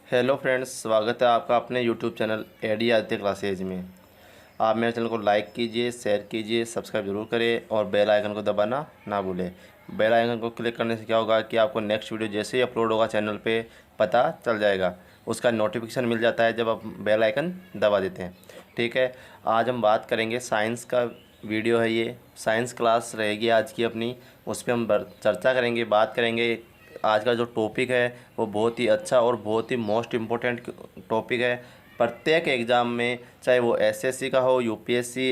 Hello friends, स्वागत है आपका अपने YouTube channel AD Aditya classes में। आप मेरे चैनल को लाइक कीजिए, शेयर कीजिए, सब्सक्राइब जरूर करें और बेल आइकन को दबाना ना भूलें। बेल आइकन को क्लिक करने से क्या होगा कि आपको नेक्स्ट वीडियो जैसे ही अपलोड होगा चैनल पे पता चल जाएगा, उसका नोटिफिकेशन मिल जाता है जब आप बेल आइकन दबा देते हैं। ठीक है, आज हम बात करेंगे साइंस का वीडियो है, ये साइंस क्लास रहेगी आज की अपनी। उस पर हम चर्चा करेंगे, बात करेंगे। आज का जो टॉपिक है वो बहुत ही अच्छा और बहुत ही मोस्ट इम्पोर्टेंट टॉपिक है। प्रत्येक एग्ज़ाम में, चाहे वो एसएससी का हो, यूपीएससी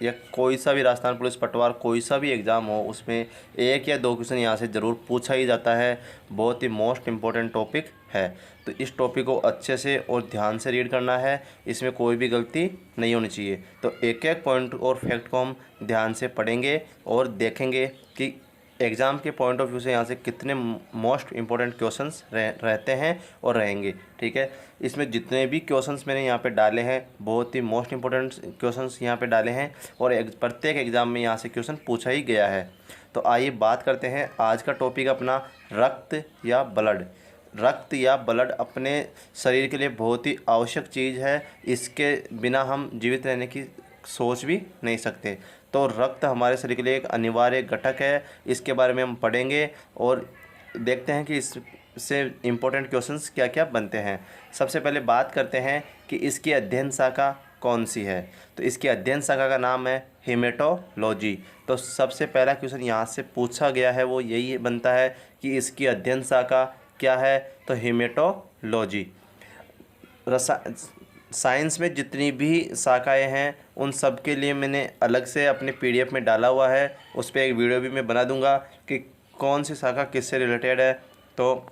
या कोई सा भी राजस्थान पुलिस पटवार कोई सा भी एग्ज़ाम हो, उसमें एक या दो क्वेश्चन यहाँ से ज़रूर पूछा ही जाता है। बहुत ही मोस्ट इम्पोर्टेंट टॉपिक है, तो इस टॉपिक को अच्छे से और ध्यान से रीड करना है। इसमें कोई भी गलती नहीं होनी चाहिए। तो एक एक पॉइंट और फैक्ट को हम ध्यान से पढ़ेंगे और देखेंगे कि एग्ज़ाम के पॉइंट ऑफ व्यू से यहाँ से कितने मोस्ट इम्पोर्टेंट क्वेश्चंस रहते हैं और रहेंगे। ठीक है, इसमें जितने भी क्वेश्चंस मैंने यहाँ पे डाले हैं बहुत ही मोस्ट इम्पोर्टेंट क्वेश्चंस यहाँ पे डाले हैं और प्रत्येक एग्ज़ाम में यहाँ से क्वेश्चन पूछा ही गया है। तो आइए बात करते हैं। आज का टॉपिक अपना रक्त या ब्लड। रक्त या ब्लड अपने शरीर के लिए बहुत ही आवश्यक चीज़ है। इसके बिना हम जीवित रहने की सोच भी नहीं सकते। तो रक्त हमारे शरीर के लिए एक अनिवार्य घटक है। इसके बारे में हम पढ़ेंगे और देखते हैं कि इससे इम्पोर्टेंट क्वेश्चंस क्या क्या बनते हैं। सबसे पहले बात करते हैं कि इसकी अध्ययन शाखा कौन सी है। तो इसकी अध्ययन शाखा का नाम है हेमेटोलॉजी। तो सबसे पहला क्वेश्चन यहाँ से पूछा गया है वो यही बनता है कि इसकी अध्ययन शाखा क्या है। तो हेमेटोलॉजी। साइंस में जितनी भी शाखाएं हैं उन सब के लिए मैंने अलग से अपने पीडीएफ में डाला हुआ है। उस पर एक वीडियो भी मैं बना दूंगा कि कौन सी शाखा किससे रिलेटेड है। तो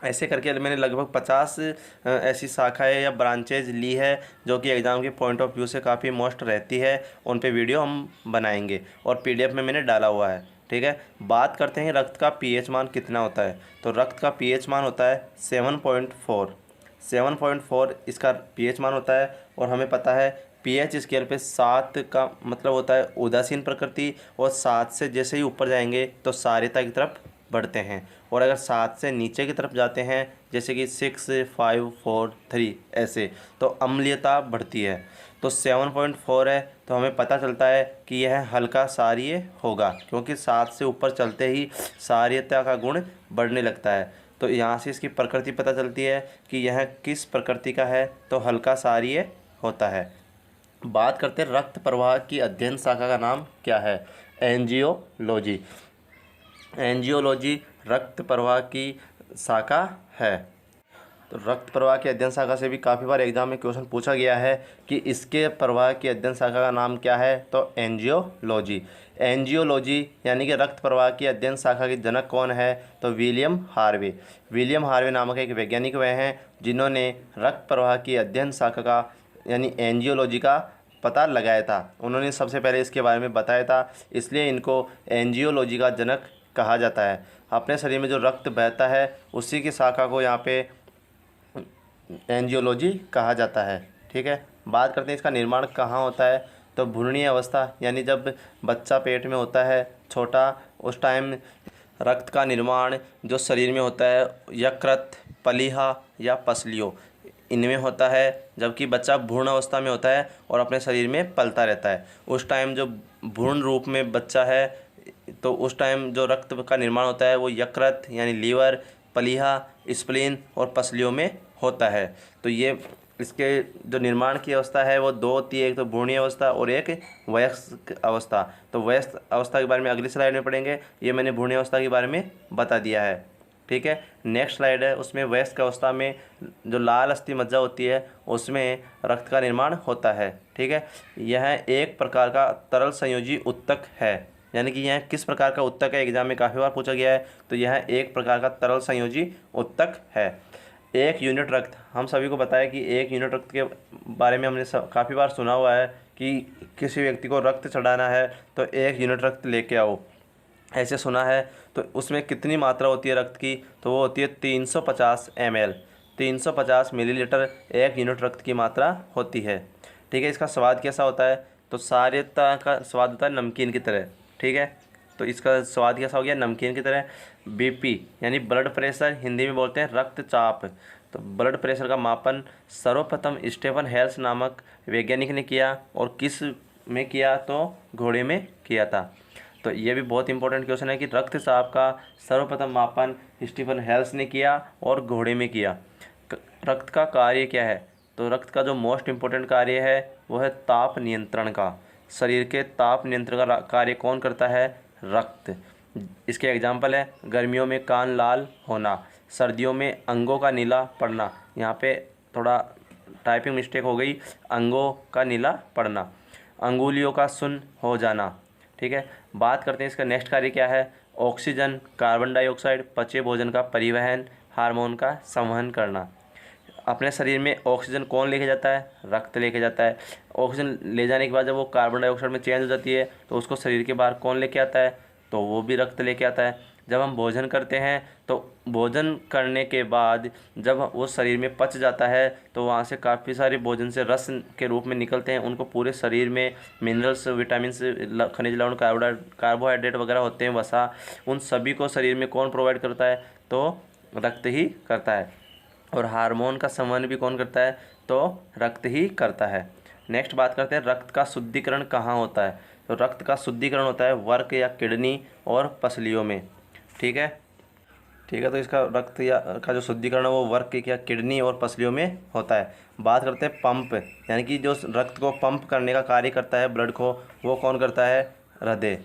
ऐसे करके मैंने लगभग 50 ऐसी शाखाएं या ब्रांचेज ली है जो कि एग्ज़ाम के पॉइंट ऑफ व्यू से काफ़ी मोस्ट रहती है। उन पे वीडियो हम बनाएंगे और पीडीएफ में मैंने डाला हुआ है। ठीक है, बात करते हैं रक्त का पीएच मान कितना होता है। तो रक्त का पीएच मान होता है 7.4। 7.4 इसका पीएच मान होता है। और हमें पता है पीएच स्केल पे 7 का मतलब होता है उदासीन प्रकृति, और 7 से जैसे ही ऊपर जाएंगे तो सार्यता की तरफ बढ़ते हैं, और अगर 7 से नीचे की तरफ जाते हैं जैसे कि 6, 5, 4, 3 ऐसे, तो अम्लीयता बढ़ती है। तो 7.4 है तो हमें पता चलता है कि यह हल्का क्षारीय होगा, क्योंकि 7 से ऊपर चलते ही क्षारीयता का गुण बढ़ने लगता है। तो यहाँ से इसकी प्रकृति पता चलती है कि यह किस प्रकृति का है, तो हल्का क्षारीय होता है। बात करते हैं रक्त प्रवाह की अध्ययन शाखा का नाम क्या है। एंजियोलॉजी। एंजियोलॉजी रक्त प्रवाह की शाखा है। तो रक्त प्रवाह की अध्ययन शाखा से भी काफ़ी बार एग्जाम में क्वेश्चन पूछा गया है कि इसके प्रवाह की अध्ययन शाखा का नाम क्या है। तो एंजियोलॉजी। एंजियोलॉजी यानी कि रक्त प्रवाह की अध्ययन शाखा के जनक कौन है। तो विलियम हार्वे। विलियम हार्वे नामक एक वैज्ञानिक वह हैं जिन्होंने रक्त प्रवाह की अध्ययन शाखा का यानी एंजियोलॉजी का पता लगाया था। उन्होंने सबसे पहले इसके बारे में बताया था, इसलिए इनको एंजियोलॉजी का जनक कहा जाता है। अपने शरीर में जो रक्त बहता है उसी की शाखा को यहाँ पे एंजियोलॉजी कहा जाता है। ठीक है, बात करते हैं इसका निर्माण कहाँ होता है। तो भ्रूणीय अवस्था यानी जब बच्चा पेट में होता है छोटा, उस टाइम रक्त का निर्माण जो शरीर में होता है यकृत, पलीहा या पसलियों इनमें होता है। जबकि बच्चा भ्रूण अवस्था में होता है और अपने शरीर में पलता रहता है, उस टाइम जो भ्रूण रूप में बच्चा है तो उस टाइम जो रक्त का निर्माण होता है वो यकृत यानी लीवर, पलीहा, स्प्लीन और पसलियों में होता है। तो ये इसके जो निर्माण की अवस्था है वो दो होती है, एक तो भ्रूणीय अवस्था और एक वयस्क अवस्था। तो वयस्क अवस्था के बारे में अगली स्लाइड में पढ़ेंगे, ये मैंने भ्रूणीय अवस्था के बारे में बता दिया है। ठीक है, नेक्स्ट स्लाइड है, उसमें वयस्क अवस्था में जो लाल अस्थि मज्जा होती है उसमें रक्त का निर्माण होता है। ठीक है, यह एक प्रकार का तरल संयोजी उत्तक है। यानी कि यह किस प्रकार का उत्तक है, एग्जाम में काफ़ी बार पूछा गया है। तो यह एक प्रकार का तरल संयोजी उत्तक है। एक यूनिट रक्त, हम सभी को पता है कि एक यूनिट रक्त के बारे में हमने काफ़ी बार सुना हुआ है कि किसी व्यक्ति को रक्त चढ़ाना है तो 1 यूनिट रक्त लेके आओ, ऐसे सुना है। तो उसमें कितनी मात्रा होती है रक्त की, तो वो होती है 350 ml। 350 मिलीलीटर 1 यूनिट रक्त की मात्रा होती है। ठीक है, इसका स्वाद कैसा होता है। तो सार्यता का स्वाद होता है नमकीन की तरह। ठीक है, तो इसका स्वाद कैसा हो गया, नमकीन की तरह। बीपी यानी ब्लड प्रेशर, हिंदी में बोलते हैं रक्तचाप। तो ब्लड प्रेशर का मापन सर्वप्रथम स्टीफन हेल्स नामक वैज्ञानिक ने किया, और किस में किया, तो घोड़े में किया था। तो ये भी बहुत इंपॉर्टेंट क्वेश्चन है कि रक्तचाप का सर्वप्रथम मापन स्टीफन हेल्स ने किया और घोड़े में किया। रक्त का कार्य क्या है, तो रक्त का जो मोस्ट इम्पोर्टेंट कार्य है वो है ताप नियंत्रण का। शरीर के ताप नियंत्रण का कार्य कौन करता है, रक्त। इसके एग्जाम्पल है गर्मियों में कान लाल होना, सर्दियों में अंगों का नीला पड़ना। यहाँ पे थोड़ा टाइपिंग मिस्टेक हो गई, अंगों का नीला पड़ना, अंगुलियों का सुन्न हो जाना। ठीक है, बात करते हैं इसका नेक्स्ट कार्य क्या है। ऑक्सीजन, कार्बन डाइऑक्साइड, पचे भोजन का परिवहन, हार्मोन का संवहन करना। अपने शरीर में ऑक्सीजन कौन लेके जाता है, रक्त लेके जाता है। ऑक्सीजन ले जाने के बाद जब वो कार्बन डाइऑक्साइड में चेंज हो जाती है तो उसको शरीर के बाहर कौन लेके आता है, तो वो भी रक्त लेके आता है। जब हम भोजन करते हैं तो भोजन करने के बाद जब वो शरीर में पच जाता है तो वहाँ से काफ़ी सारे भोजन से रस के रूप में निकलते हैं, उनको पूरे शरीर में मिनरल्स, विटामिन, खनिज लवण, कार्बोहाइड्रेट वगैरह होते हैं, वसा, उन सभी को शरीर में कौन प्रोवाइड करता है, तो रक्त ही करता है। और हार्मोन का संवहन भी कौन करता है, तो रक्त ही करता है। नेक्स्ट बात करते हैं रक्त का शुद्धिकरण कहाँ होता है। तो रक्त का शुद्धिकरण होता है वर्क या किडनी और पसलियों में। ठीक है, तो इसका रक्त या का जो शुद्धिकरण है वो वर्क या किडनी और पसलियों में होता है। बात करते हैं पंप, यानी कि जो रक्त को पंप करने का कार्य करता है, ब्लड को, वो कौन करता है, हृदय।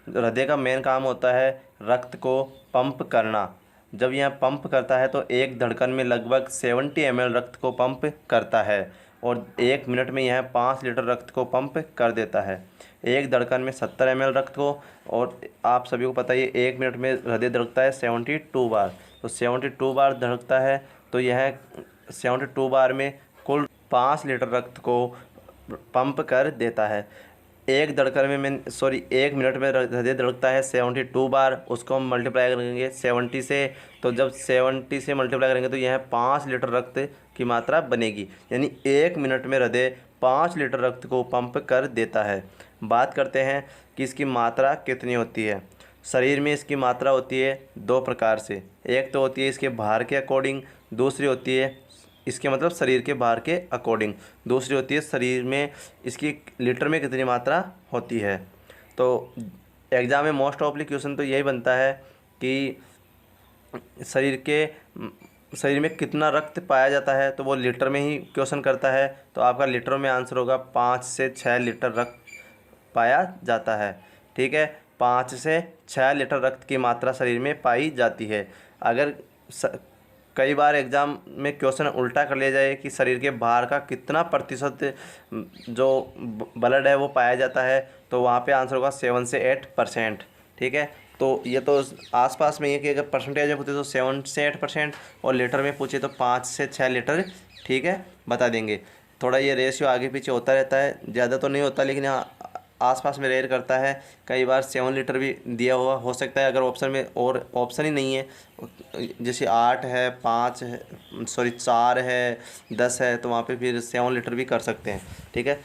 हृदय का मेन काम होता है रक्त को पंप करना। जब यह पंप करता है तो एक धड़कन में लगभग 70 ml रक्त को पंप करता है, और 1 मिनट में यह 5 लीटर रक्त को पंप कर देता है। एक धड़कन में 70 ml रक्त को, और आप सभी को पता है 1 मिनट में हृदय धड़कता है 72 बार, तो 72 बार धड़कता है, तो यह 72 बार में कुल 5 लीटर रक्त को पंप कर देता है। एक मिनट में हृदय धड़कता है 72 बार, उसको हम मल्टीप्लाई करेंगे 70 से, तो जब 70 से मल्टीप्लाई करेंगे तो यह 5 लीटर रक्त की मात्रा बनेगी, यानी 1 मिनट में हृदय 5 लीटर रक्त को पंप कर देता है। बात करते हैं कि इसकी मात्रा कितनी होती है। शरीर में इसकी मात्रा होती है 2 प्रकार से, एक तो होती है इसके भार के अकॉर्डिंग, दूसरी होती है इसके मतलब शरीर के भार के अकॉर्डिंग, दूसरी होती है शरीर में इसकी लीटर में कितनी मात्रा होती है। तो एग्ज़ाम में मोस्ट ऑफली क्वेश्चन तो यही बनता है कि शरीर में कितना रक्त पाया जाता है, तो वो लीटर में ही क्वेश्चन करता है, तो आपका लीटरों में आंसर होगा 5 से 6 लीटर रक्त पाया जाता है। ठीक है, 5 से 6 लीटर रक्त की मात्रा शरीर में पाई जाती है। अगर कई बार एग्ज़ाम में क्वेश्चन उल्टा कर लिया जाए कि शरीर के बाहर का कितना प्रतिशत जो ब्लड है वो पाया जाता है, तो वहाँ पे आंसर होगा 7 से 8%। ठीक है, तो ये तो आसपास में ये कि अगर परसेंटेज में पूछे तो 7 से 8%, और लीटर में पूछे तो 5 से 6 लीटर। ठीक है, बता देंगे। थोड़ा ये रेशियो आगे पीछे होता रहता है, ज़्यादा तो नहीं होता, लेकिन यहाँ आसपास में रेयर करता है। कई बार 7 लीटर भी दिया हुआ हो सकता है, अगर ऑप्शन में और ऑप्शन ही नहीं है, जैसे 8 है, 5 है, 4 है, 10 है, तो वहाँ पे फिर 7 लीटर भी कर सकते हैं। ठीक है,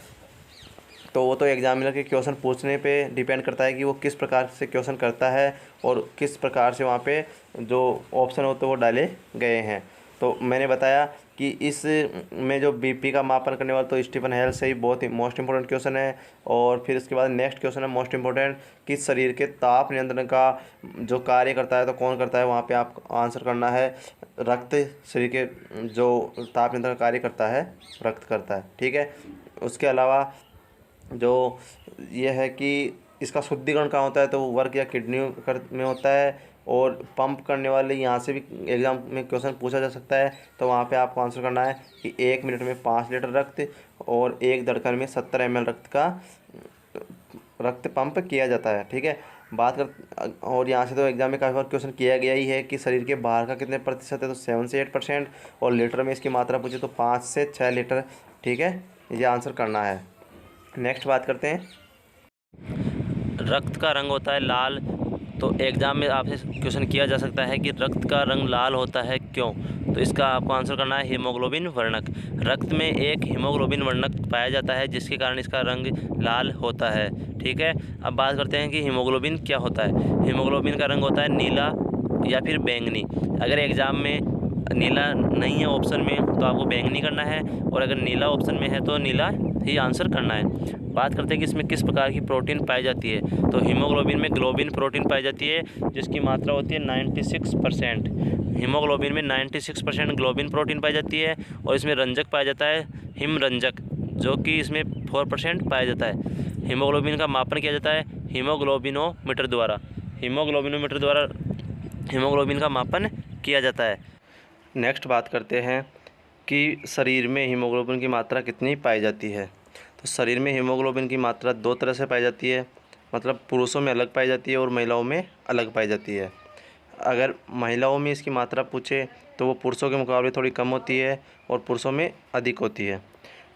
तो वो तो एग्जामिनर के क्वेश्चन पूछने पे डिपेंड करता है कि वो किस प्रकार से क्वेश्चन करता है और किस प्रकार से वहाँ पे जो ऑप्शन होते वो डाले गए हैं। तो मैंने बताया कि इस में जो बीपी का मापन करने वाला तो स्टीफन हेल्स से ही बहुत ही मोस्ट इंपॉर्टेंट क्वेश्चन है। और फिर इसके बाद नेक्स्ट क्वेश्चन है मोस्ट इंपॉर्टेंट कि शरीर के ताप नियंत्रण का जो कार्य करता है तो कौन करता है, वहाँ पे आप आंसर करना है रक्त। शरीर के जो ताप नियंत्रण का कार्य करता है रक्त करता है। ठीक है, उसके अलावा जो ये है कि इसका शुद्धिकरण कहाँ होता है, तो वर्क या किडनी में होता है। और पंप करने वाले यहाँ से भी एग्ज़ाम में क्वेश्चन पूछा जा सकता है, तो वहाँ पे आपको आंसर करना है कि 1 मिनट में 5 लीटर रक्त और एक धड़कन में 70 ml रक्त पंप किया जाता है। ठीक है, बात कर और यहाँ से तो एग्ज़ाम में काफ़ी बार क्वेश्चन किया गया ही है कि शरीर के बाहर का कितने प्रतिशत है, तो 7 से 8%, और लीटर में इसकी मात्रा पूछे तो 5 से 6 लीटर। ठीक है, ये आंसर करना है। नेक्स्ट बात करते हैं, रक्त का रंग होता है लाल। तो एग्ज़ाम में आपसे क्वेश्चन किया जा सकता है कि रक्त का रंग लाल होता है क्यों, तो इसका आपको आंसर करना है हीमोग्लोबिन वर्णक। रक्त में एक हीमोग्लोबिन वर्णक पाया जाता है जिसके कारण इसका रंग लाल होता है। ठीक है, अब बात करते हैं कि हीमोग्लोबिन क्या होता है। हीमोग्लोबिन का रंग होता है नीला या फिर बैंगनी। अगर एग्ज़ाम में नीला नहीं है ऑप्शन में तो आपको बैंगनी करना है, और अगर नीला ऑप्शन में है तो नीला ही आंसर करना है। बात करते हैं कि इसमें किस प्रकार की प्रोटीन पाई जाती है। तो हीमोग्लोबिन में ग्लोबिन प्रोटीन पाई जाती है, जिसकी मात्रा होती है 96%। हीमोग्लोबिन में 96% ग्लोबिन प्रोटीन पाई जाती है, और इसमें रंजक पाया जाता है हिम रंजक, जो कि इसमें 4% पाया जाता है। हीमोग्लोबिन का मापन किया जाता है हीमोग्लोबिनोमीटर द्वारा। हीमोग्लोबिनोमीटर द्वारा हीमोग्लोबिन का मापन किया जाता है। नेक्स्ट बात करते हैं कि शरीर में हीमोग्लोबिन की मात्रा कितनी पाई जाती है। तो शरीर में हीमोग्लोबिन की मात्रा दो तरह से पाई जाती है, मतलब पुरुषों में अलग पाई जाती है और महिलाओं में अलग पाई जाती है। अगर महिलाओं में इसकी मात्रा पूछे तो वो पुरुषों के मुकाबले थोड़ी कम होती है और पुरुषों में अधिक होती है।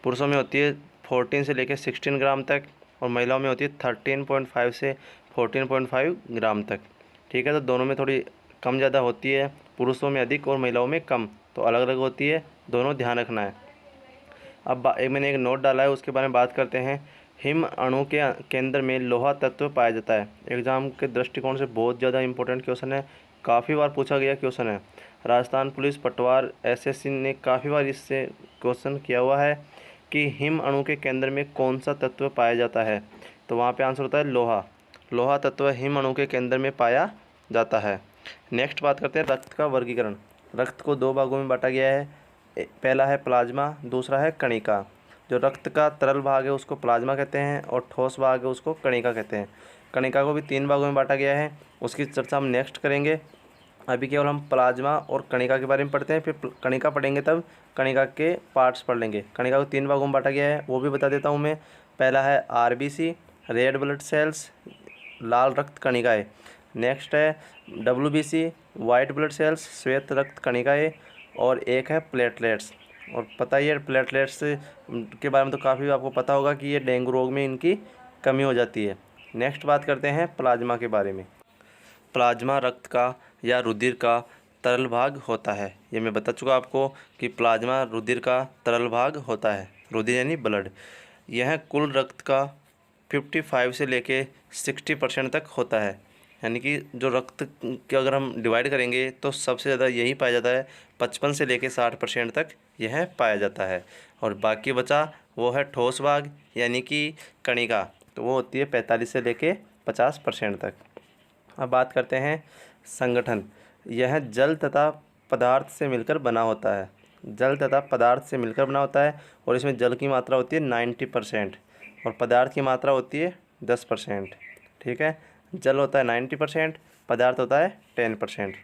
पुरुषों में होती है 14 से लेकर 16 ग्राम तक, और महिलाओं में होती है 13.5 से 14.5 ग्राम तक। ठीक है, तो दोनों में थोड़ी कम ज़्यादा होती है, पुरुषों में अधिक और महिलाओं में कम, तो अलग अलग होती है, दोनों ध्यान रखना है। अब मैंने एक नोट डाला है, उसके बारे में बात करते हैं। हिम अणु के केंद्र में लोहा तत्व पाया जाता है। एग्जाम के दृष्टिकोण से बहुत ज़्यादा इंपॉर्टेंट क्वेश्चन है, काफ़ी बार पूछा गया क्वेश्चन है। राजस्थान पुलिस पटवार एसएससी ने काफ़ी बार इससे क्वेश्चन किया हुआ है कि हिम अणु के केंद्र में कौन सा तत्व पाया जाता है। तो वहाँ पे आंसर होता है लोहा। लोहा तत्व हिम अणु के केंद्र में पाया जाता है। नेक्स्ट बात करते हैं रक्त का वर्गीकरण। रक्त को दो भागों में बांटा गया है, पहला है प्लाज्मा, दूसरा है कणिका। जो रक्त का तरल भाग है उसको प्लाज्मा कहते हैं, और ठोस भाग है उसको कणिका कहते हैं। कणिका को भी तीन भागों में बांटा गया है, उसकी चर्चा हम नेक्स्ट करेंगे। अभी केवल हम प्लाज्मा और कणिका के बारे में पढ़ते हैं, फिर कणिका पढ़ेंगे तब कणिका के पार्ट्स पढ़ लेंगे। कणिका को तीन भागों में बांटा गया है, वो भी बता देता हूँ मैं। पहला है आरबीसी, रेड ब्लड सेल्स, लाल रक्त कणिकाएँ। नेक्स्ट है डब्ल्यूबीसी, वाइट ब्लड सेल्स, श्वेत रक्त कणिकाएँ, और एक है प्लेटलेट्स। और पता ही है प्लेटलेट्स के बारे में तो काफ़ी आपको पता होगा कि ये डेंगू रोग में इनकी कमी हो जाती है। नेक्स्ट बात करते हैं प्लाज्मा के बारे में। प्लाज्मा रक्त का या रुधिर का तरल भाग होता है। ये मैं बता चुका आपको कि प्लाज्मा रुधिर का तरल भाग होता है, रुधिर यानी ब्लड। यह कुल रक्त का 55 से लेके 60% तक होता है। यानी कि जो रक्त के अगर हम डिवाइड करेंगे तो सबसे ज़्यादा यही पाया जाता है, 55 से लेके 60% तक यह पाया जाता है। और बाकी बचा वो है ठोस भाग यानी कि कणिका, तो वो होती है 45 से लेके 50% तक। अब बात करते हैं संगठन। यह जल तथा पदार्थ से मिलकर बना होता है। जल तथा पदार्थ से मिलकर बना होता है, और इसमें जल की मात्रा होती है 90% और पदार्थ की मात्रा होती है 10%। ठीक है, जल होता है 90%, पदार्थ होता है 10%।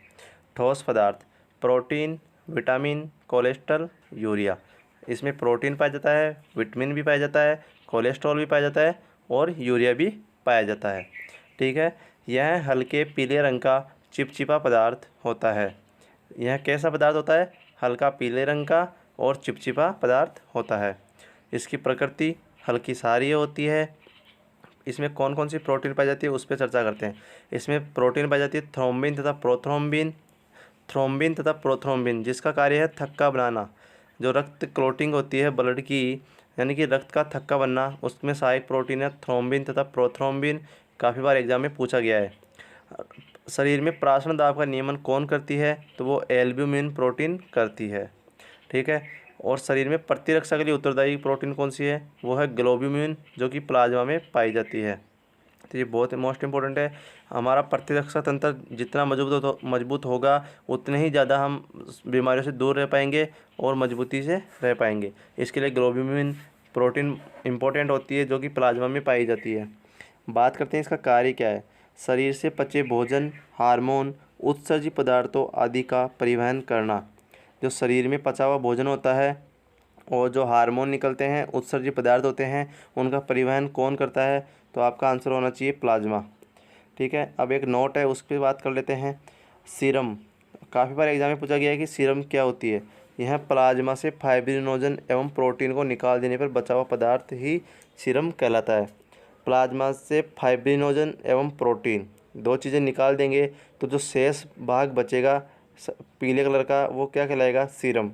ठोस पदार्थ प्रोटीन, विटामिन, कोलेस्ट्रॉल, यूरिया। इसमें प्रोटीन पाया जाता है, विटामिन भी पाया जाता है, कोलेस्ट्रॉल भी पाया जाता है, और यूरिया भी पाया जाता है। ठीक है, यह हल्के पीले रंग का चिपचिपा पदार्थ होता है। यह कैसा पदार्थ होता है? हल्का पीले रंग का और चिपचिपा पदार्थ होता है। इसकी प्रकृति हल्की क्षारीय होती है। इसमें कौन कौन सी प्रोटीन पाई जाती है उस पर चर्चा करते हैं। इसमें प्रोटीन पाई जाती है थ्रोम्बिन तथा प्रोथ्रोम्बिन, थ्रोम्बिन तथा प्रोथ्रोम्बिन, जिसका कार्य है थक्का बनाना। जो रक्त क्लोटिंग होती है ब्लड की, यानी कि रक्त का थक्का बनना, उसमें सहायक प्रोटीन है थ्रोम्बिन तथा प्रोथ्रोम्बिन। काफ़ी बार एग्जाम में पूछा गया है। शरीर में प्राशन दाब का नियमन कौन करती है? तो वो एल्ब्यूमिन प्रोटीन करती है। ठीक है, और शरीर में प्रतिरक्षा के लिए उत्तरदायी प्रोटीन कौन सी है? वो है ग्लोब्यूमिन, जो कि प्लाज्मा में पाई जाती है। तो ये बहुत मोस्ट इंपॉर्टेंट है। हमारा प्रतिरक्षा तंत्र जितना मजबूत होगा उतने ही ज़्यादा हम बीमारियों से दूर रह पाएंगे और मजबूती से रह पाएंगे। इसके लिए ग्लोब्यूमिन प्रोटीन इंपॉर्टेंट होती है, जो कि प्लाज्मा में पाई जाती है। बात करते हैं इसका कार्य क्या है। शरीर से पचे भोजन, हार्मोन, उत्सर्जित पदार्थों आदि का परिवहन करना। जो शरीर में पचा हुआ भोजन होता है और जो हार्मोन निकलते हैं, उत्सर्जित पदार्थ होते हैं, उनका परिवहन कौन करता है? तो आपका आंसर होना चाहिए प्लाज्मा। ठीक है, अब एक नोट है उस पर बात कर लेते हैं। सीरम, काफ़ी बार एग्जाम में पूछा गया है कि सीरम क्या होती है। यह प्लाज्मा से फाइब्रिनोजन एवं प्रोटीन को निकाल देने पर बचा हुआ पदार्थ ही सीरम कहलाता है। प्लाज्मा से फाइब्रिनोजन एवं प्रोटीन दो चीज़ें निकाल देंगे तो जो शेष भाग बचेगा पीले कलर का, वो क्या कहलाएगा? सीरम।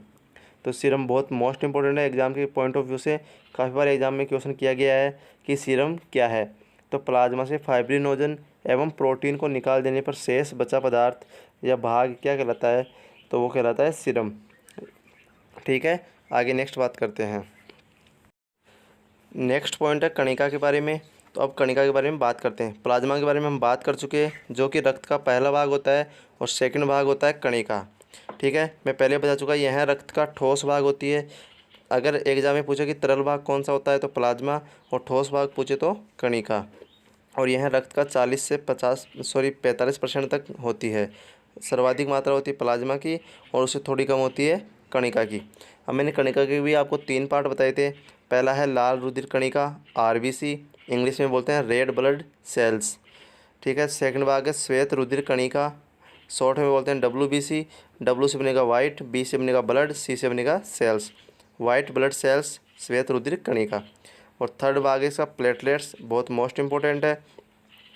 तो सीरम बहुत मोस्ट इंपॉर्टेंट है एग्जाम के पॉइंट ऑफ व्यू से। काफ़ी बार एग्जाम में क्वेश्चन किया गया है कि सीरम क्या है। तो प्लाज्मा से फाइब्रिनोजन एवं प्रोटीन को निकाल देने पर शेष बचा पदार्थ या भाग क्या कहलाता है? तो वो कहलाता है सीरम। ठीक है, आगे नेक्स्ट बात करते हैं। नेक्स्ट पॉइंट है कणिका के बारे में। तो अब कणिका के बारे में बात करते हैं। प्लाज्मा के बारे में हम बात कर चुके हैं, जो कि रक्त का पहला भाग होता है और सेकंड भाग होता है कणिका। ठीक है, मैं पहले बता चुका, यह रक्त का ठोस भाग होती है। अगर एग्जाम में पूछे कि तरल भाग कौन सा होता है तो प्लाज्मा, और ठोस भाग पूछे तो कणिका। और यह रक्त का 40 से 45% तक होती है। सर्वाधिक मात्रा होती है प्लाज्मा की और उससे थोड़ी कम होती है कणिका की। अब मैंने कणिका के भी आपको 3 पार्ट बताए थे। पहला है लाल रुधिर कणिका, आरबीसी, इंग्लिश में बोलते हैं रेड ब्लड सेल्स। ठीक है, सेकंड भाग है श्वेत रुधिर कणिका, शॉर्ट में बोलते हैं डब्ल्यूबीसी। डब्ल्यू से बनेगा वाइट, बी से बनेगा ब्लड, सी से बनेगा सेल्स। वाइट ब्लड सेल्स, श्वेत रुधिर कणिका। और थर्ड भाग है इसका प्लेटलेट्स, बहुत मोस्ट इंपॉर्टेंट है।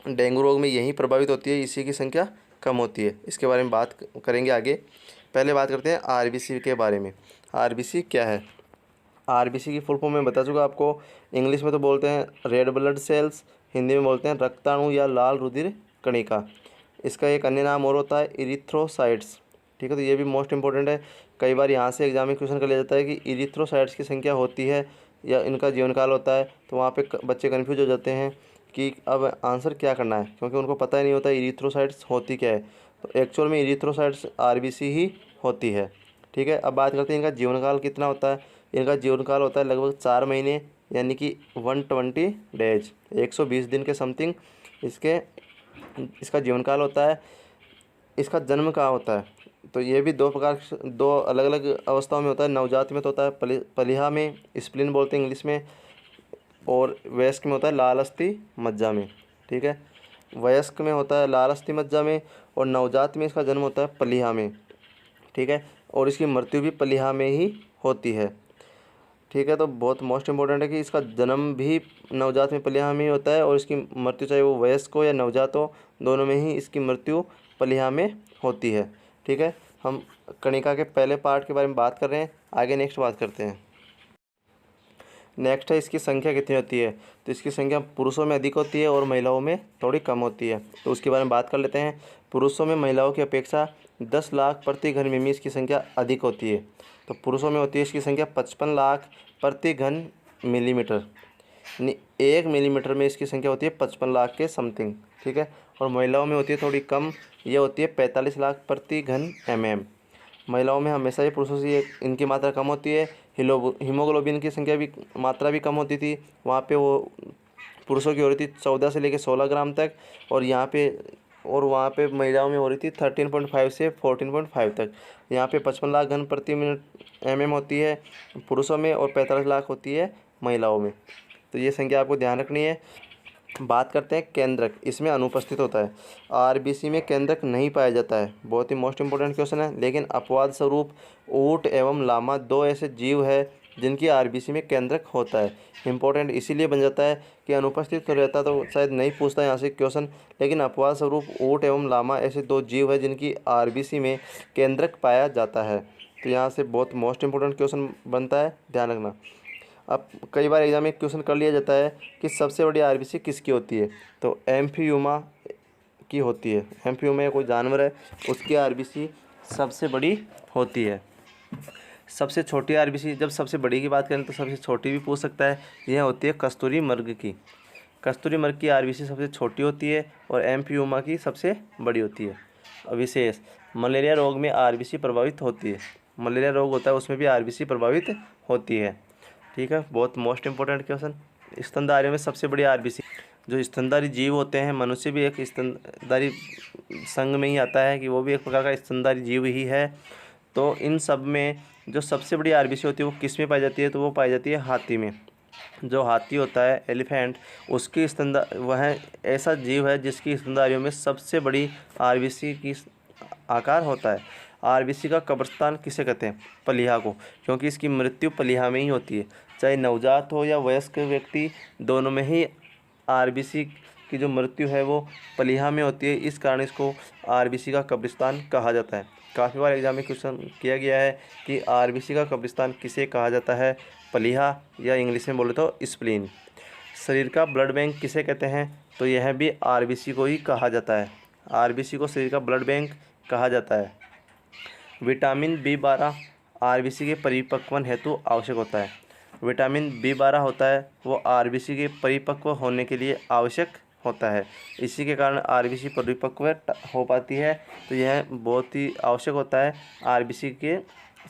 डेंगू रोग में यही प्रभावित होती है, इसी की संख्या कम होती है। इसके बारे में बात करेंगे आगे। पहले बात करते हैं आरबीसी के बारे में। आरबीसी क्या है? आरबीसी की फुल फॉर्म में बता चुका आपको। इंग्लिश में तो बोलते हैं रेड ब्लड सेल्स, हिंदी में बोलते हैं रक्ताणु या लाल रुधिर कणिका। इसका एक अन्य नाम और होता है इरिथ्रोसाइट्स। ठीक है, तो ये भी मोस्ट इंपॉर्टेंट है। कई बार यहाँ से एग्जाम में क्वेश्चन कर लिया जाता है कि इरिथ्रोसाइट्स की संख्या होती है या इनका जीवनकाल होता है, तो वहाँ पे बच्चे कन्फ्यूज हो जाते हैं कि अब आंसर क्या करना है, क्योंकि उनको पता ही नहीं होता इरिथ्रोसाइट्स होती क्या है। तो एक्चुअल में इरिथ्रोसाइट्स आरबीसी ही होती है। ठीक है, अब बात करते हैं इनका जीवनकाल कितना होता है। इनका जीवनकाल होता है लगभग 4 महीने, यानी कि 120 डेज, 120 दिन के समथिंग इसका जीवनकाल होता है। इसका जन्म कहाँ होता है? तो ये भी दो अलग अलग अवस्थाओं में होता है। नवजात में तो होता है पलिहा में, स्प्लीन बोलते हैं इंग्लिश में, और वयस्क में होता है लाल अस्थि मज्जा में। ठीक है, वयस्क में होता है लाल अस्थि मज्जा में, और नवजात में इसका जन्म होता है पलिहा में। ठीक है, और इसकी मृत्यु भी पलिहा में ही होती है। ठीक है, तो बहुत मोस्ट इंपॉर्टेंट है कि इसका जन्म भी नवजात में पलिहा में ही होता है, और इसकी मृत्यु चाहे वो वयस्क हो या नवजात हो, दोनों में ही इसकी मृत्यु पलिहा में होती है। ठीक है, हम कणिका के पहले पार्ट के बारे में बात कर रहे हैं, आगे नेक्स्ट बात करते हैं। नेक्स्ट है इसकी संख्या कितनी होती है। तो इसकी संख्या पुरुषों में अधिक होती है और महिलाओं में थोड़ी कम होती है, तो उसके बारे में बात कर लेते हैं। पुरुषों में महिलाओं की अपेक्षा 10 लाख प्रति घन मिमी इसकी संख्या अधिक होती है। तो पुरुषों में होती है इसकी संख्या 55 लाख प्रति घन मिलीमीटर, 1 मिलीमीटर में इसकी संख्या होती है 55 लाख के समथिंग। ठीक है, और महिलाओं में होती है थोड़ी कम, ये होती है 45 लाख प्रति घन mm। महिलाओं में हमेशा ही पुरुषों से इनकी मात्रा कम होती है। हीमोग्लोबिन की संख्या भी मात्रा भी कम होती थी, वहाँ पे वो पुरुषों की हो रही थी 14 से लेकर 16 ग्राम तक, और वहाँ पे महिलाओं में हो रही थी 13.5 से 14.5 तक। यहाँ पे 55 लाख घन प्रति मिनट mm होती है पुरुषों में, और 45 लाख होती है महिलाओं में। तो ये संख्या आपको ध्यान रखनी है। बात करते हैं केंद्रक, इसमें अनुपस्थित होता है। आरबीसी में केंद्रक नहीं पाया जाता है, बहुत ही मोस्ट इंपॉर्टेंट क्वेश्चन है। लेकिन अपवाद स्वरूप ऊँट एवं लामा 2 ऐसे जीव है जिनकी आरबीसी में केंद्रक होता है। इंपॉर्टेंट इसीलिए बन जाता है कि अनुपस्थित तो रहता तो शायद नहीं पूछता यहाँ से क्वेश्चन, लेकिन अपवाद स्वरूप ऊँट एवं लामा ऐसे 2 जीव है जिनकी आरबीसी में केंद्रक पाया जाता है। तो यहाँ से बहुत मोस्ट इंपॉर्टेंट क्वेश्चन बनता है, ध्यान रखना। अब कई बार एग्जाम में क्वेश्चन कर लिया जाता है कि सबसे बड़ी आरबीसी किसकी होती है, तो एम्फियोमा की होती है। एम्फियोमा कोई जानवर है, उसकी आरबीसी सबसे बड़ी होती है। सबसे छोटी आरबीसी, जब सबसे बड़ी की बात करें तो सबसे छोटी भी पूछ सकता है, यह होती है कस्तूरी मृग की। कस्तूरी मृग की आरबीसी सबसे छोटी होती है और एम्फियोमा की सबसे बड़ी होती है। विशेष मलेरिया रोग में आरबीसी प्रभावित होती है। मलेरिया रोग होता है उसमें भी आरबीसी प्रभावित होती है। ठीक है, बहुत मोस्ट इंपॉर्टेंट क्वेश्चन। स्तनधारियों में सबसे बड़ी आरबीसी, जो स्तनधारी जीव होते हैं, मनुष्य भी एक स्तनधारी संघ में ही आता है कि वो भी एक प्रकार का स्तनधारी जीव ही है। तो इन सब में जो सबसे बड़ी आरबीसी होती है वो किस में पाई जाती है, तो वो पाई जाती है हाथी में। जो हाथी होता है एलिफेंट, उसकी वह ऐसा जीव है जिसकी स्तनधारियों में सबसे बड़ी आरबीसी की आकार होता है। आरबीसी का कब्रिस्तान किसे कहते हैं? पलिहा को, क्योंकि इसकी मृत्यु पलिहा में ही होती है। चाहे नवजात हो या वयस्क व्यक्ति, दोनों में ही आरबीसी की जो मृत्यु है वो पलिहा में होती है। इस कारण इसको आरबीसी का कब्रिस्तान कहा जाता है। काफ़ी बार एग्जाम में क्वेश्चन किया गया है कि आरबीसी का कब्रिस्तान किसे कहा जाता है, पलिहा या इंग्लिश में बोले तो स्प्लीन। शरीर का ब्लड बैंक किसे कहते हैं, तो यह भी आरबीसी को ही कहा जाता है। आरबीसी को शरीर का ब्लड बैंक कहा जाता है। विटामिन B12 आरबीसी के परिपक्वन हेतु आवश्यक होता है। विटामिन B12 होता है वो आरबीसी के परिपक्व होने के लिए आवश्यक होता है। इसी के कारण आरबीसी परिपक्व हो पाती है। तो यह बहुत ही आवश्यक होता है आरबीसी के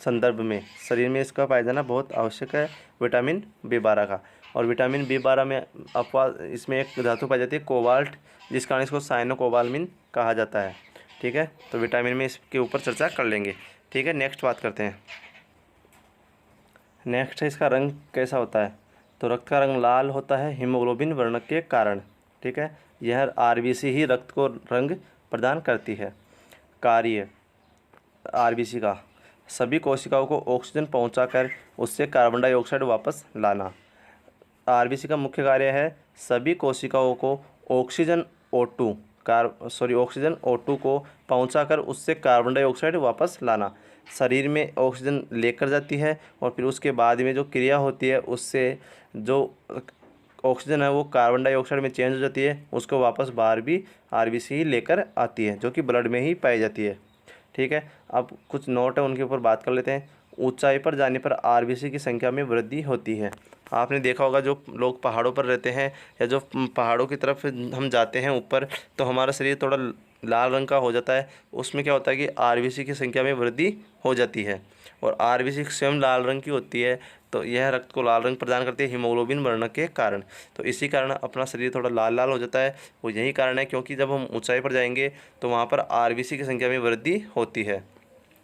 संदर्भ में। शरीर में इसका पाया जाना बहुत आवश्यक है विटामिन B12 का। और विटामिन B12 में अपवाद इसमें एक धातु पाई जाती है कोबाल्ट, जिस कारण इसको साइनोकोबाल्मिन कहा जाता है। ठीक है, तो विटामिन में इसके ऊपर चर्चा कर लेंगे। ठीक है, नेक्स्ट बात करते हैं। नेक्स्ट है इसका रंग कैसा होता है। तो रक्त का रंग लाल होता है हीमोग्लोबिन वर्ण के कारण। ठीक है, यह आरबीसी ही रक्त को रंग प्रदान करती है। कार्य आरबीसी का सभी कोशिकाओं को ऑक्सीजन पहुंचाकर उससे कार्बन डाइऑक्साइड वापस लाना। आरबीसी का मुख्य कार्य है सभी कोशिकाओं को ऑक्सीजन O2 को पहुंचाकर उससे कार्बन डाइऑक्साइड वापस लाना। शरीर में ऑक्सीजन लेकर जाती है और फिर उसके बाद में जो क्रिया होती है उससे जो ऑक्सीजन है वो कार्बन डाइऑक्साइड में चेंज हो जाती है, उसको वापस बाहर भी आरबीसी ही लेकर आती है, जो कि ब्लड में ही पाई जाती है। ठीक है, अब कुछ नोट है उनके ऊपर बात कर लेते हैं। ऊंचाई पर जाने पर आरबीसी की संख्या में वृद्धि होती है। आपने देखा होगा जो लोग पहाड़ों पर रहते हैं या जो पहाड़ों की तरफ हम जाते हैं ऊपर, तो हमारा शरीर थोड़ा लाल रंग का हो जाता है। उसमें क्या होता है कि आरबीसी की संख्या में वृद्धि हो जाती है और आरबीसी स्वयं लाल रंग की होती है। तो यह रक्त को लाल रंग प्रदान करती है हीमोग्लोबिन वर्ण के कारण। तो इसी कारण अपना शरीर थोड़ा लाल लाल हो जाता है। वो यही कारण है क्योंकि जब हम ऊंचाई पर जाएंगे तो वहाँ पर आरबीसी की संख्या में वृद्धि होती है।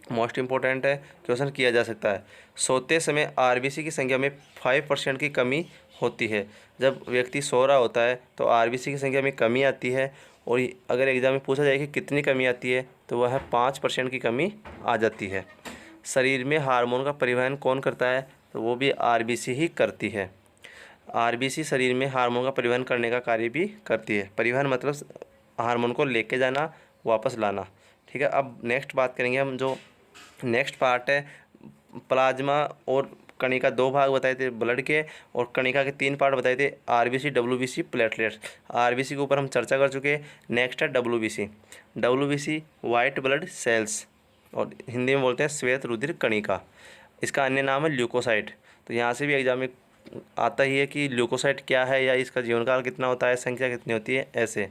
मोस्ट इम्पोर्टेंट है, क्वेश्चन किया जा सकता है। सोते समय आरबीसी की संख्या में 5% की कमी होती है। जब व्यक्ति सो रहा होता है तो आरबीसी की संख्या में कमी आती है। और अगर एग्जाम में पूछा जाए कि कितनी कमी आती है तो वह 5% की कमी आ जाती है। शरीर में हार्मोन का परिवहन कौन करता है, तो वो भी आरबीसी ही करती है। आरबीसी शरीर में हार्मोन का परिवहन करने का कार्य भी करती है। परिवहन मतलब हार्मोन को लेके जाना, वापस लाना। ठीक है, अब नेक्स्ट बात करेंगे हम। जो नेक्स्ट पार्ट है प्लाज्मा और कणिका, 2 भाग बताए थे ब्लड के, और कणिका के 3 पार्ट बताए थे आरबीसी, डब्ल्यूबीसी, प्लेटलेट्स। आरबीसी के ऊपर हम चर्चा कर चुके हैं। नेक्स्ट है WBC. WBC white blood cells, और हिंदी में बोलते हैं श्वेत रुधिर कणिका। इसका अन्य नाम है ल्यूकोसाइट। तो यहाँ से भी एग्जाम में आता ही है कि ल्यूकोसाइट क्या है या इसका जीवनकाल कितना होता है, संख्या कितनी होती है, ऐसे।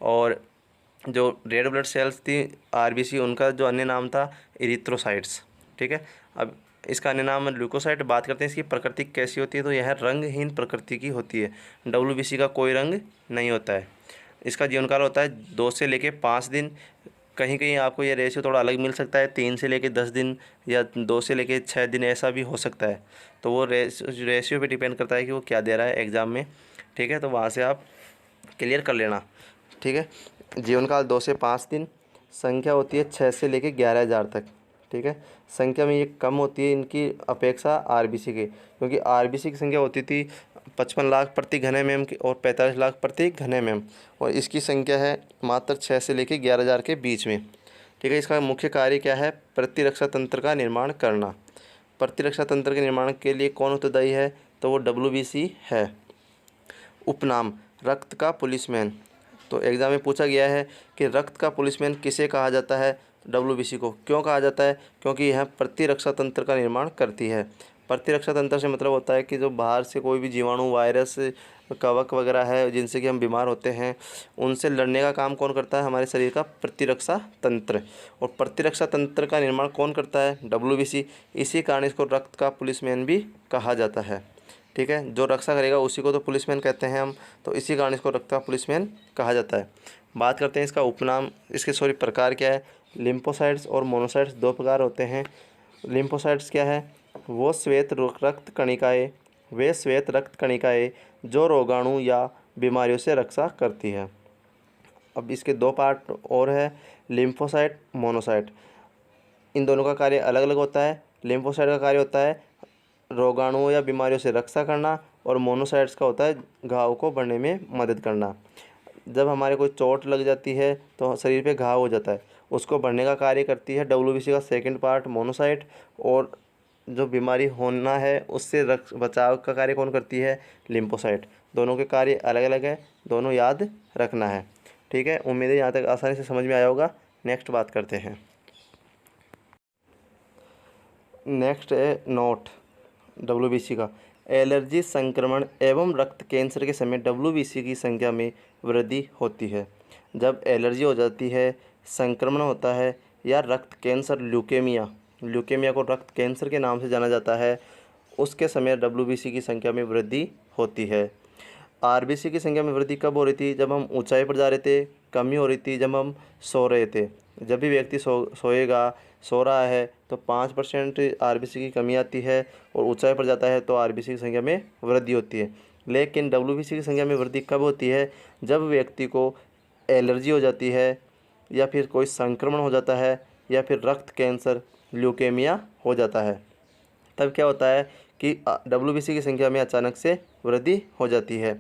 और जो रेड ब्लड सेल्स थी आरबीसी, उनका जो अन्य नाम था इरिथ्रोसाइट्स। ठीक है, अब इसका अन्य नाम है ल्यूकोसाइट। बात करते हैं इसकी प्रकृति कैसी होती है, तो यह रंगहीन प्रकृति की होती है। डब्ल्यूबीसी का कोई रंग नहीं होता है। इसका जीवनकाल होता है 2 से लेकर 5 दिन। कहीं कहीं आपको ये रेशियो थोड़ा अलग मिल सकता है, 3 से लेकर 10 दिन या 2 से लेकर 6 दिन, ऐसा भी हो सकता है। तो वो रेशियो पे डिपेंड करता है कि वो क्या दे रहा है एग्ज़ाम में। ठीक है, तो वहाँ से आप क्लियर कर लेना। ठीक है, जीवनकाल 2 से 5 दिन। संख्या होती है 6 से लेकर 11,000 तक। ठीक है, संख्या में ये कम होती है इनकी अपेक्षा आरबीसी के, क्योंकि आरबीसी की संख्या होती थी 55 लाख प्रति घन एमएम की और 45 लाख प्रति घन एमएम, और इसकी संख्या है मात्र 6 से लेकर 11,000 के बीच में। ठीक है, इसका मुख्य कार्य क्या है, प्रतिरक्षा तंत्र का निर्माण करना। प्रतिरक्षा तंत्र के निर्माण के लिए कौन उत्तरदायी है, तो वो डब्ल्यूबीसी है। उपनाम रक्त का पुलिसमैन। तो एग्ज़ाम में पूछा गया है कि रक्त का पुलिसमैन किसे कहा जाता है, डब्ल्यूबीसी को। क्यों कहा जाता है, क्योंकि यह प्रतिरक्षा तंत्र का निर्माण करती है। प्रतिरक्षा तंत्र से मतलब होता है कि जो बाहर से कोई भी जीवाणु, वायरस, कवक वगैरह है जिनसे कि हम बीमार होते हैं, उनसे लड़ने का काम कौन करता है, हमारे शरीर का प्रतिरक्षा तंत्र। और प्रतिरक्षा तंत्र का निर्माण कौन करता है, डब्ल्यूबीसी। इसी कारण इसको रक्त का पुलिसमैन भी कहा जाता है। ठीक है, जो रक्षा करेगा उसी को तो पुलिसमैन कहते हैं हम, तो इसी कारण इसको रक्त का पुलिसमैन कहा जाता है। बात करते हैं इसका उपनाम, इसके प्रकार क्या है। लिम्फोसाइट्स और मोनोसाइट्स 2 प्रकार होते हैं। लिम्फोसाइट्स क्या है, वो श्वेत रक्त कणिकाएँ जो रोगाणु या बीमारियों से रक्षा करती है। अब इसके 2 पार्ट और है, लिम्फोसाइट, मोनोसाइट। इन दोनों का कार्य अलग अलग होता है। लिम्फोसाइट का कार्य होता है रोगाणुओं या बीमारियों से रक्षा करना, और मोनोसाइट्स का होता है घाव को बढ़ने में मदद करना। जब हमारे कोई चोट लग जाती है तो शरीर पे घाव हो जाता है, उसको बढ़ने का कार्य करती है डब्ल्यूबीसी का सेकंड पार्ट मोनोसाइट। और जो बीमारी होना है उससे बचाव का कार्य कौन करती है, लिम्फोसाइट। दोनों के कार्य अलग अलग है, दोनों याद रखना है। ठीक है, उम्मीद है यहाँ तक आसानी से समझ में आया होगा। नेक्स्ट बात करते हैं। नेक्स्ट है नोट WBC का। एलर्जी, संक्रमण एवं रक्त कैंसर के समय WBC की संख्या में वृद्धि होती है। जब एलर्जी हो जाती है, संक्रमण होता है या रक्त कैंसर, ल्यूकेमिया को रक्त कैंसर के नाम से जाना जाता है, उसके समय WBC की संख्या में वृद्धि होती है। RBC की संख्या में वृद्धि कब हो रही थी? जब हम ऊंचाई पर जा रहे थे। कमी हो रही थी जब हम सो रहे थे। जब भी व्यक्ति सो रहा है तो 5% RBC की कमी आती है, और ऊंचाई पर जाता है तो RBC की संख्या में वृद्धि होती है। लेकिन WBC की संख्या में वृद्धि कब होती है? जब व्यक्ति को एलर्जी हो जाती है, या फिर कोई संक्रमण हो जाता है, या फिर रक्त कैंसर, ल्यूकेमिया हो जाता है। तब क्या होता है कि WBC की संख्या में अचानक से वृद्धि हो जाती है।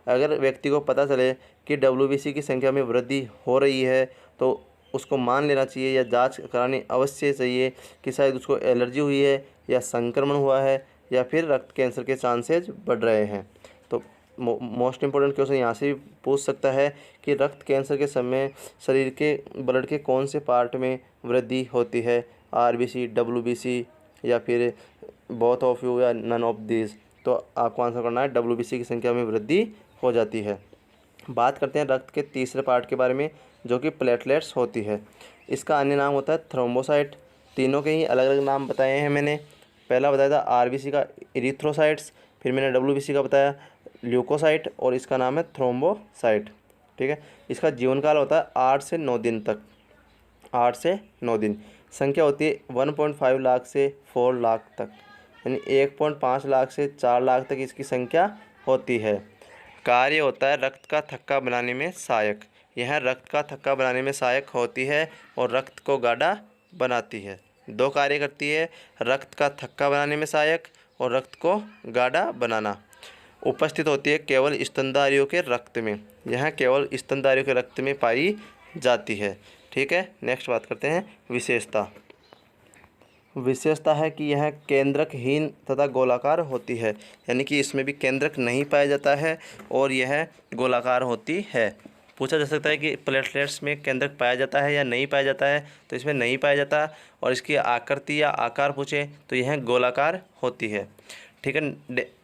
अगर व्यक्ति को पता चले कि WBC की संख्या में वृद्धि हो रही है तो उसको मान लेना चाहिए या जांच करानी अवश्य चाहिए कि शायद उसको एलर्जी हुई है, या संक्रमण हुआ है, या फिर रक्त कैंसर के चांसेज बढ़ रहे हैं। तो मोस्ट इम्पोर्टेंट क्वेश्चन यहाँ से भी पूछ सकता है कि रक्त कैंसर के समय शरीर के ब्लड के कौन से पार्ट में वृद्धि होती है? RBC, WBC, या फिर बोथ ऑफ यू, या नन ऑफ दिस। तो आपको आंसर करना है WBC की संख्या में वृद्धि हो जाती है। बात करते हैं रक्त के तीसरे पार्ट के बारे में, जो कि प्लेटलेट्स होती है। इसका अन्य नाम होता है थ्रोम्बोसाइट। तीनों के ही अलग अलग नाम बताए हैं मैंने। पहला बताया था RBC का इरिथ्रोसाइट्स, फिर मैंने WBC का बताया ल्यूकोसाइट, और इसका नाम है थ्रोम्बोसाइट। ठीक है। इसका जीवन काल होता है 8 से 9 दिन तक, 8 से 9 दिन। संख्या होती है 1.5 लाख से 4 लाख तक, यानी 1.5 लाख से 4 लाख तक इसकी संख्या होती है। कार्य होता है रक्त का थक्का बनाने में सहायक। यह रक्त का थक्का बनाने में सहायक होती है और रक्त को गाढ़ा बनाती है। 2 कार्य करती है, रक्त का थक्का बनाने में सहायक और रक्त को गाढ़ा बनाना। उपस्थित होती है केवल स्तनधारियों के रक्त में। यह केवल स्तनधारियों के रक्त में पाई जाती है। ठीक है। नेक्स्ट बात करते हैं विशेषता है कि यह केंद्रकहीन तथा गोलाकार होती है, यानी कि इसमें भी केंद्रक नहीं पाया जाता है और यह गोलाकार होती है। पूछा जा सकता है कि प्लेटलेट्स में केंद्रक पाया जाता है या नहीं पाया जाता है, तो इसमें नहीं पाया जाता। और इसकी आकृति या आकार पूछे तो यह गोलाकार होती है। ठीक है।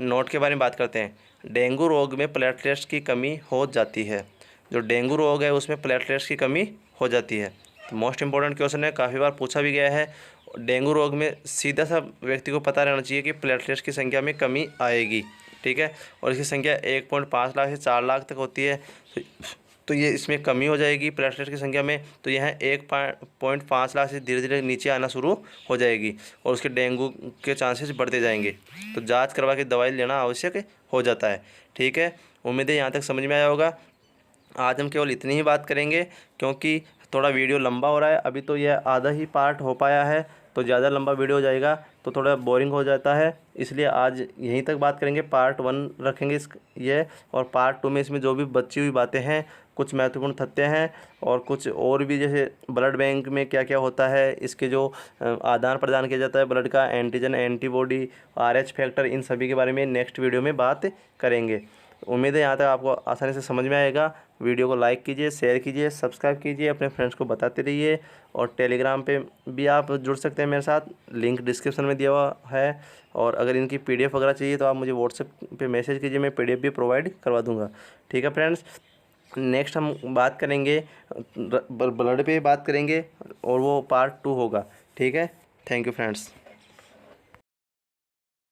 नोट के बारे में बात करते हैं। डेंगू रोग में प्लेटलेट्स की कमी हो जाती है। जो डेंगू रोग है उसमें प्लेटलेट्स की कमी हो जाती है। तो मोस्ट इंपॉर्टेंट क्वेश्चन है, काफ़ी बार पूछा भी गया है। डेंगू रोग में सीधा सा व्यक्ति को पता रहना चाहिए कि प्लेटलेट्स की संख्या में कमी आएगी। ठीक है। और इसकी संख्या 1.5 लाख से 4 लाख तक होती है, तो ये इसमें कमी हो जाएगी प्लेटलेट्स की संख्या में। तो यह 1.5 लाख से धीरे धीरे नीचे आना शुरू हो जाएगी और उसके डेंगू के चांसेस बढ़ते जाएंगे। तो जांच करवा के दवाई लेना आवश्यक हो जाता है। ठीक है। उम्मीद है यहाँ तक समझ में आया होगा। आज हम केवल इतनी ही बात करेंगे क्योंकि थोड़ा वीडियो लंबा हो रहा है। अभी तो यह आधा ही पार्ट हो पाया है, तो ज़्यादा लंबा वीडियो हो जाएगा तो थोड़ा बोरिंग हो जाता है, इसलिए आज यहीं तक बात करेंगे। पार्ट 1 रखेंगे ये, और पार्ट 2 में इसमें जो भी बची हुई बातें हैं, कुछ महत्वपूर्ण तथ्य हैं और कुछ और भी, जैसे ब्लड बैंक में क्या क्या होता है, इसके जो आदान प्रदान किया जाता है ब्लड का, एंटीजन, एंटीबॉडी, RH फैक्टर, इन सभी के बारे में नेक्स्ट वीडियो में बात करेंगे। उम्मीद है यहाँ तक आपको आसानी से समझ में आएगा। वीडियो को लाइक कीजिए, शेयर कीजिए, सब्सक्राइब कीजिए, अपने फ्रेंड्स को बताते रहिए। और टेलीग्राम पे भी आप जुड़ सकते हैं मेरे साथ, लिंक डिस्क्रिप्शन में दिया हुआ है। और अगर इनकी PDF वगैरह चाहिए तो आप मुझे व्हाट्सएप पे मैसेज कीजिए, मैं PDF भी प्रोवाइड करवा दूँगा। ठीक है फ्रेंड्स। नेक्स्ट हम बात करेंगे ब्लड पे बात करेंगे और वो पार्ट 2 होगा। ठीक है। Thank you friends.